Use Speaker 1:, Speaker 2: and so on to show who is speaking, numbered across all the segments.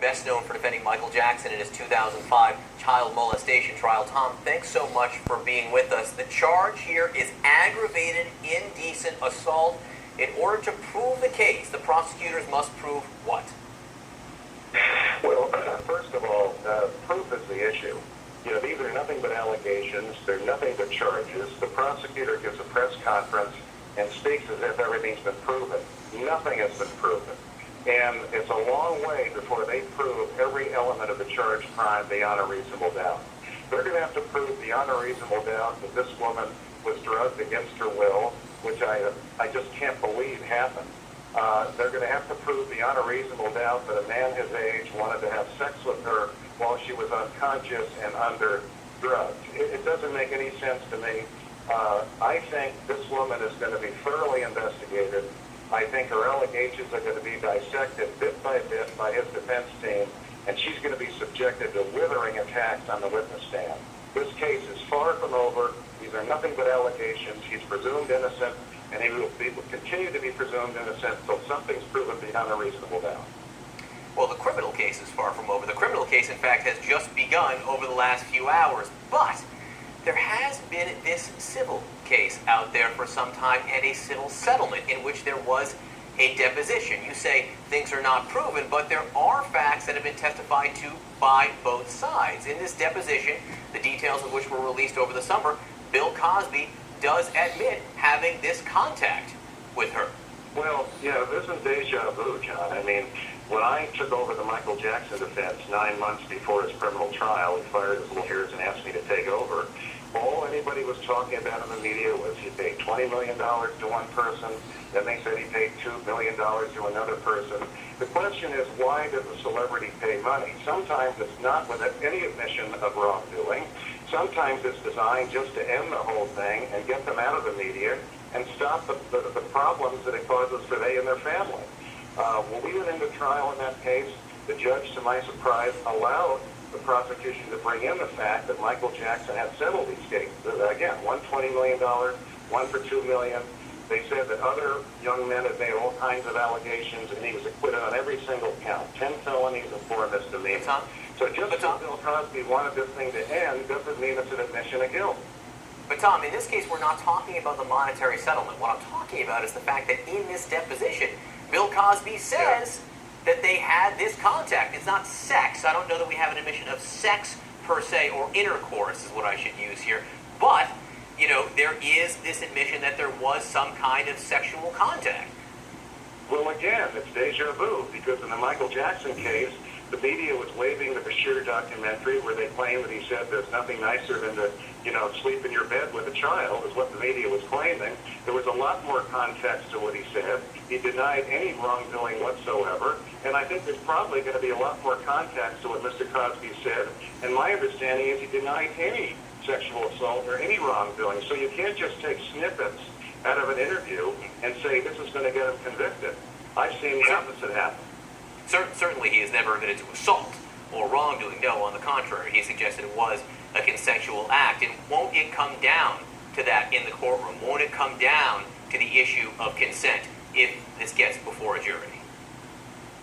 Speaker 1: best known for defending Michael Jackson in his 2005 child molestation trial. Tom, thanks so much for being with us. The charge here is aggravated indecent assault. In order to prove the case, the prosecutors must prove what?
Speaker 2: Well, first of all, proof is the issue. You know, these are nothing but allegations. They're nothing but charges. The prosecutor gives a press conference and speaks as if everything's been proven. Nothing has been proven. And it's a long way before they prove every element of the charged crime beyond a reasonable doubt. They're going to have to prove beyond a reasonable doubt that this woman was drugged against her will, which I just can't believe happened. They're going to have to prove beyond a reasonable doubt that a man his age wanted to have sex with her while she was unconscious and under drugs. It doesn't make any sense to me. I think this woman is going to be thoroughly investigated. I think her allegations are going to be dissected bit by bit by his defense team, and she's going to be subjected to withering attacks on the witness stand. This case is far from over. These are nothing but allegations. He's presumed innocent, and he will continue to be presumed innocent until something's proven beyond a reasonable doubt.
Speaker 1: Well, the criminal case is far from over. The criminal case, in fact, has just begun over the last few hours. But there has been this civil case out there for some time and a civil settlement in which there was a deposition. You say things are not proven, but there are facts that have been testified to by both sides. In this deposition, the details of which were released over the summer, Bill Cosby does admit having this contact with her.
Speaker 2: Well, yeah, this is deja vu, John. I mean, when I took over the Michael Jackson defense 9 months before his criminal trial, he fired his lawyers and asked me to take over. All anybody was talking about in the media was he paid $20 million to one person, then they said he paid $2 million to another person. The question is, why does a celebrity pay money? Sometimes it's not with any admission of wrongdoing. Sometimes it's designed just to end the whole thing and get them out of the media and stop the problems that it causes for they and their family. When we went into trial in that case, the judge, to my surprise, allowed the prosecution to bring in the fact that Michael Jackson had settled these cases. Again, one $20 million, one for $2 million. They said that other young men had made all kinds of allegations, and he was acquitted on every single count, 10 felonies and 4 misdemeanors. So just because Bill Cosby wanted this thing to end doesn't mean it's an admission of guilt.
Speaker 1: But Tom, in this case, we're not talking about the monetary settlement. What I'm talking about is the fact that in this deposition, Bill Cosby says that they had this contact. It's not sex. I don't know that we have an admission of sex per se, or intercourse is what I should use here. But, you know, there is this admission that there was some kind of sexual contact.
Speaker 2: Well, again, it's deja vu, because in the Michael Jackson case, the media was waving the Bashir documentary where they claim that he said there's nothing nicer than to, you know, sleep in your bed with a child, is what the media was claiming. There was a lot more context to what he said. He denied any wrongdoing whatsoever, and I think there's probably going to be a lot more context to what Mr. Cosby said. And my understanding is he denied any sexual assault or any wrongdoing. So you can't just take snippets out of an interview and say this is going to get him convicted. I've seen the opposite happen.
Speaker 1: Certainly he has never admitted to assault or wrongdoing. No, on the contrary, he suggested it was a consensual act. And won't it come down to that in the courtroom? Won't it come down to the issue of consent if this gets before a jury?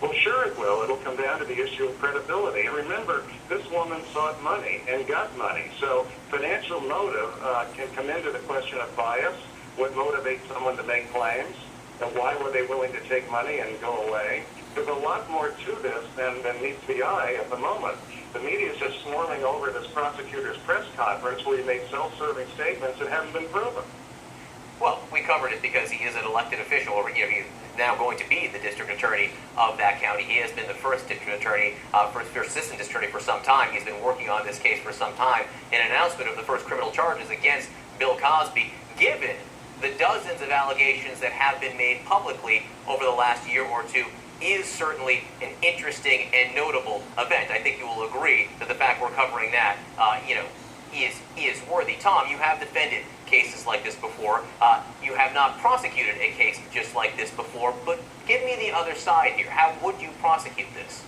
Speaker 2: Well, sure it will. It'll come down to the issue of credibility. And remember, this woman sought money and got money. So financial motive can come into the question of bias. What motivates someone to make claims? And why were they willing to take money and go away? There's a lot more to this than meets the eye at the moment. The media is just swarming over this prosecutor's press conference where he made self-serving statements that haven't been proven.
Speaker 1: Well, we covered it because he is an elected official, or he's now going to be the district attorney of that county. He has been the first district attorney, first assistant district attorney for some time. He's been working on this case for some time. An announcement of the first criminal charges against Bill Cosby, given the dozens of allegations that have been made publicly over the last year or two, is certainly an interesting and notable event. I think you will agree that the fact we're covering that, is worthy. Tom, you have defended cases like this before. You have not prosecuted a case just like this before, but give me the other side here. How would you prosecute this?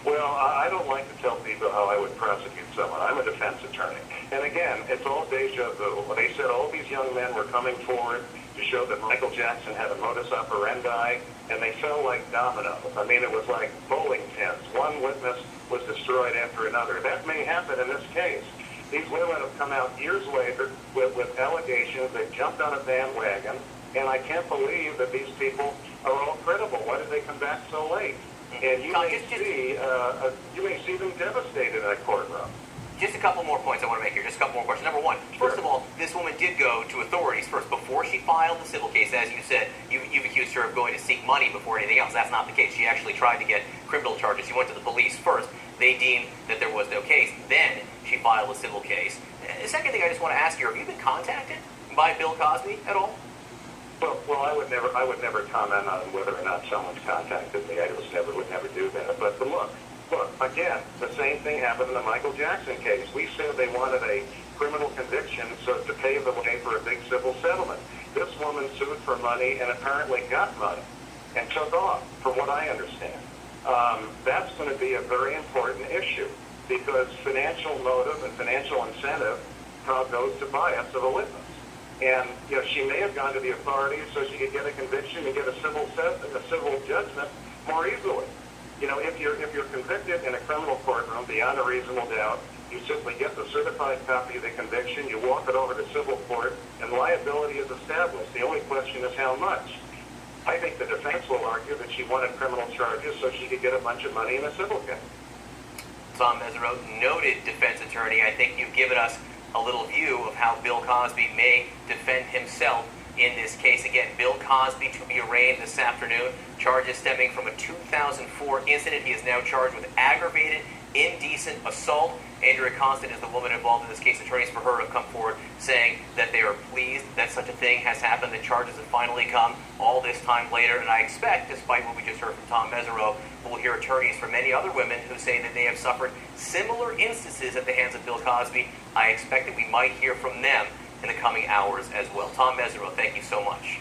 Speaker 2: Well, I don't like to tell people how I would prosecute someone. I'm a defense attorney. And again, it's all deja vu. They said all these young men were coming forward to show that Michael Jackson had a modus operandi, and they fell like dominoes. I mean, it was like bowling pins. one witness was destroyed after another. That may happen in this case. These women have come out years later with allegations. They've jumped on a bandwagon, and I can't believe that these people are all credible. Why did they come back so late? And you may see them devastated in a courtroom.
Speaker 1: Just a couple more points I want to make here. Just a couple more questions. Number one, first of all, this woman did go to authorities first before she filed the civil case. As you said, you've accused her of going to seek money before anything else. That's not the case. She actually tried to get criminal charges. She went to the police first. They deemed that there was no case. Then she filed a civil case. The second thing I just want to ask you, have you been contacted by Bill Cosby at all?
Speaker 2: Well, I would never comment on whether or not someone's contacted me. I would never do that. But look, again, the same thing happened in the Michael Jackson case. We said they wanted a criminal conviction so to pave the way for a big civil settlement. This woman sued for money and apparently got money and took off, from what I understand. That's going to be a very important issue because financial motive and financial incentive goes to bias of a witness. And she may have gone to the authorities so she could get a conviction and get a civil judgment more easily. If you're convicted in a criminal courtroom beyond a reasonable doubt, you simply get the certified copy of the conviction, you walk it over to civil court, and liability is established. The only question is how much. I think the defense will argue that she wanted criminal charges so she could get a bunch of money in a civil case.
Speaker 1: Tom Mesereau, noted defense attorney. I think you've given us a little view of how Bill Cosby may defend himself in this case. Again, Bill Cosby to be arraigned this afternoon. Charges stemming from a 2004 incident. He is now charged with aggravated indecent assault. Andrea Constant is the woman involved in this case. Attorneys for her have come forward saying that they are pleased that such a thing has happened, that charges have finally come all this time later. And I expect, despite what we just heard from Tom Mesereau, we'll hear attorneys for many other women who say that they have suffered similar instances at the hands of Bill Cosby. I expect that we might hear from them in the coming hours as well. Tom Mesereau, thank you so much.